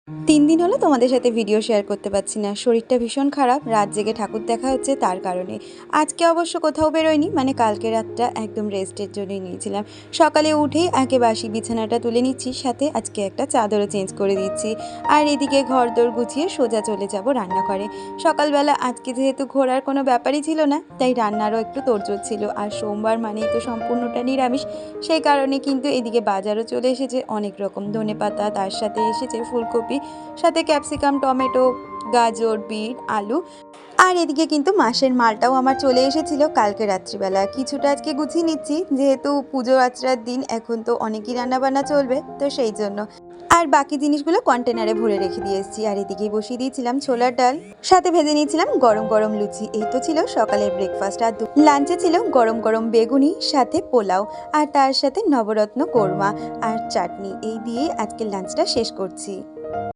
তিন দিন হলো তোমাদের সাথে ভিডিও শেয়ার করতে পারছি না, শরীরটা ভীষণ খারাপ। রাত জেগে ঠাকুর দেখা হচ্ছে তার কারণে। আজকে অবশ্য কোথাও বেরোয়নি, মানে কালকে রাতটা একদম রেস্টের জন্যই নিয়েছিলাম। সকালে উঠেই আগে বাসি বিছানাটা তুলে নিচ্ছি, সাথে আজকে একটা চাদরও চেঞ্জ করে দিচ্ছি। আর এদিকে ঘরদোর গুছিয়ে সোজা চলে যাব রান্নাঘরে। সকালবেলা আজকে যেহেতু ঘোরার কোনো ব্যাপারই ছিল না, তাই রান্নারও একটু তোড়জোড় ছিল। আর সোমবার মানেই তো সম্পূর্ণটা নিরামিষ, সেই কারণে কিন্তু এদিকে বাজারও চলে এসেছে অনেক রকম। ধনেপাতা, তার সাথে এসেছে ফুলকপি, সাথে ক্যাপসিকাম, টমেটো, গাজর, বিট, আলু। আর এদিকে কিন্তু মাসের মালটাও আমার চলে এসেছিল কালকে রাত্রিবেলা। কিছুটা আজকে গুছিয়ে নিচ্ছি, যেহেতু পুজো আচরার দিন, এখন তো অনেকই রান্নাবান্না চলবে, তো সেই জন্য। আর বাকি জিনিসগুলো কন্টেনারে ভরে রেখে দিয়ে এসেছি। আর এদিকে বসিয়ে দিয়েছিলাম ছোলার ডাল, সাথে ভেজে নিয়েছিলাম গরম গরম লুচি। এই তো ছিল সকালের ব্রেকফাস্ট। আর লাঞ্চে ছিল গরম গরম বেগুনি, সাথে পোলাও, আর তার সাথে নবরত্ন কোরমা আর চাটনি। এই দিয়েই আজকের লাঞ্চটা শেষ করছি।